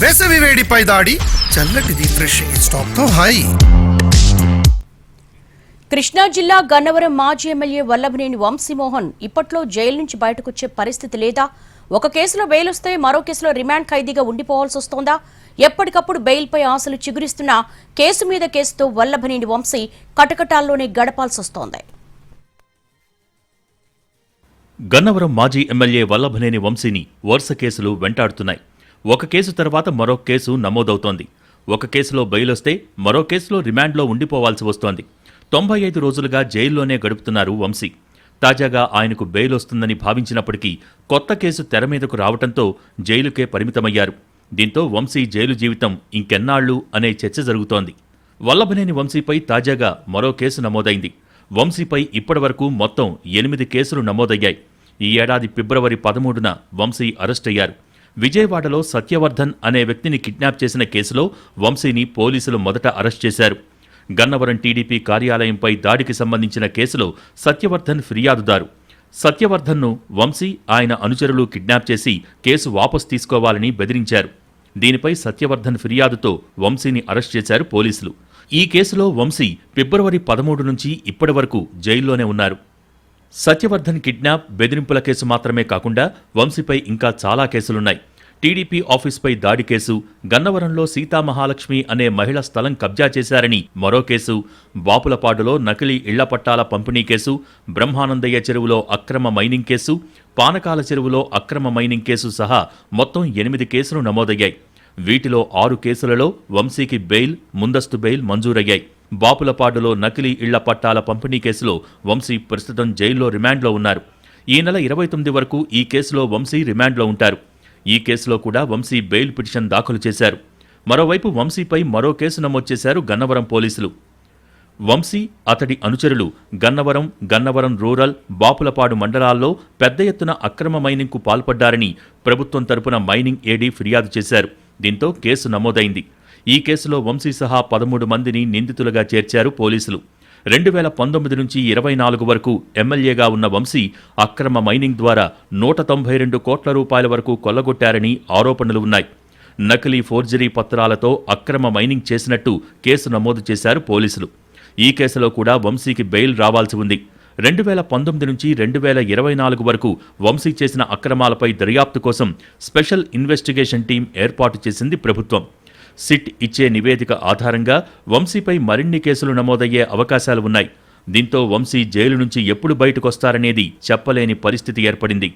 వేసవి వేడిపై దాడి, చల్లటి రిఫ్రెషింగ్ స్టాప్తో హాయి. కృష్ణా జిల్లా గన్నవరం మాజీ ఎమ్మెల్యే వల్లభనేని వంశీమోహన్ ఇప్పట్లో జైలు నుంచి బయటకొచ్చే పరిస్థితి లేదా? ఒక కేసులో బెయిల్ వస్తే మరో కేసులో రిమాండ్ ఖైదీగా ఉండిపోవాల్సి వస్తోందా? ఎప్పటికప్పుడు బెయిల్పై ఆశలు చిగురిస్తున్న కేసు మీద కేసుతో వల్లభనేని వంశీ కటకటాల్లోనే గడపాల్సి వస్తోంది. గన్నవరం మాజీ ఎమ్మెల్యే వల్లభనేని వంశీని వరుస కేసులు వెంటాడుతున్నాయి. ఒక కేసు తర్వాత మరో కేసు నమోదవుతోంది. ఒక కేసులో బెయిల్ వస్తే మరో కేసులో రిమాండ్లో ఉండిపోవాల్సి వస్తోంది. 95 రోజులుగా జైల్లోనే గడుపుతున్నారు వంశీ. తాజాగా ఆయనకు బెయిల్ వస్తుందని భావించినప్పటికీ కొత్త కేసు తెర మీదకు రావడంతో జైలుకే పరిమితమయ్యారు. దీంతో వంశీ జైలు జీవితం ఇంకెన్నాళ్లు అనే చర్చ జరుగుతోంది. వల్లభనేని వంశీపై తాజాగా మరో కేసు నమోదైంది. వంశీపై ఇప్పటివరకు మొత్తం 8 కేసులు నమోదయ్యాయి. ఈ ఏడాది ఫిబ్రవరి 13న వంశీ అరెస్టయ్యారు. విజయవాడలో సత్యవర్ధన్ అనే వ్యక్తిని కిడ్నాప్ చేసిన కేసులో వంశీని పోలీసులు మొదట అరెస్ట్ చేశారు. గన్నవరం టీడీపీ కార్యాలయంపై దాడికి సంబంధించిన కేసులో సత్యవర్ధన్ ఫిర్యాదుదారు. సత్యవర్ధన్ను వంశీ, ఆయన అనుచరులు కిడ్నాప్ చేసి కేసు వాపసు తీసుకోవాలని బెదిరించారు. దీనిపై సత్యవర్ధన్ ఫిర్యాదుతో వంశీని అరెస్ట్ చేశారు పోలీసులు. ఈ కేసులో వంశీ ఫిబ్రవరి 13 నుంచి ఇప్పటి వరకు జైల్లోనే ఉన్నారు. సత్యవర్ధన్ కిడ్నాప్, బెదిరింపుల కేసు మాత్రమే కాకుండా వంశీపై ఇంకా చాలా కేసులున్నాయి. టీడీపీ ఆఫీస్పై దాడి కేసు, గన్నవరంలో సీతామహాలక్ష్మి అనే మహిళ స్థలం కబ్జా చేశారని మరో కేసు, బాపులపాడులో నకిలీ ఇళ్ల పట్టాల పంపిణీ కేసు, బ్రహ్మానందయ్య చెరువులో అక్రమ మైనింగ్ కేసు, పానకాల చెరువులో అక్రమ మైనింగ్ కేసు సహా మొత్తం 8 కేసులు నమోదయ్యాయి. వీటిలో 6 కేసులలో వంశీకి బెయిల్, ముందస్తు బెయిల్ మంజూరయ్యాయి. బాపులపాడులో నకిలీ ఇళ్ల పట్టాల పంపిణీ కేసులో వంశీ ప్రస్తుతం జైల్లో రిమాండ్లో ఉన్నారు. ఈ నెల 29 వరకు ఈ కేసులో వంశీ రిమాండ్లో ఉంటారు. ఈ కేసులో కూడా వంశీ బెయిల్ పిటిషన్ దాఖలు చేశారు. మరోవైపు వంశీపై మరో కేసు నమోదు చేశారు గన్నవరం పోలీసులు. వంశీ, అతడి అనుచరులు గన్నవరం రూరల్, బాపులపాడు మండలాల్లో పెద్ద ఎత్తున అక్రమ మైనింగ్కు పాల్పడ్డారని ప్రభుత్వం తరపున మైనింగ్ ఏడీ ఫిర్యాదు చేశారు. దీంతో కేసు నమోదైంది. ఈ కేసులో వంశీ సహా 13 మందిని నిందితులుగా చేర్చారు పోలీసులు. 2019 నుంచి 24 వరకు ఎమ్మెల్యేగా ఉన్న వంశీ అక్రమ మైనింగ్ ద్వారా 192 కోట్ల రూపాయల వరకు కొల్లగొట్టారని ఆరోపణలు ఉన్నాయి. నకిలీ ఫోర్జరీ పత్రాలతో అక్రమ మైనింగ్ చేసినట్టు కేసు నమోదు చేశారు పోలీసులు. ఈ కేసులో కూడా వంశీకి బెయిల్ రావాల్సి ఉంది. 2019 నుంచి 2024 వరకు వంశీ చేసిన అక్రమాలపై దర్యాప్తు కోసం స్పెషల్ ఇన్వెస్టిగేషన్ టీం ఏర్పాటు చేసింది ప్రభుత్వం. సిట్ ఇచ్చే నివేదిక ఆధారంగా వంశీపై మరిన్ని కేసులు నమోదయ్యే అవకాశాలు ఉన్నాయి. దీంతో వంశీ జైలు నుంచి ఎప్పుడు బయటకొస్తారనేది చెప్పలేని పరిస్థితి ఏర్పడింది.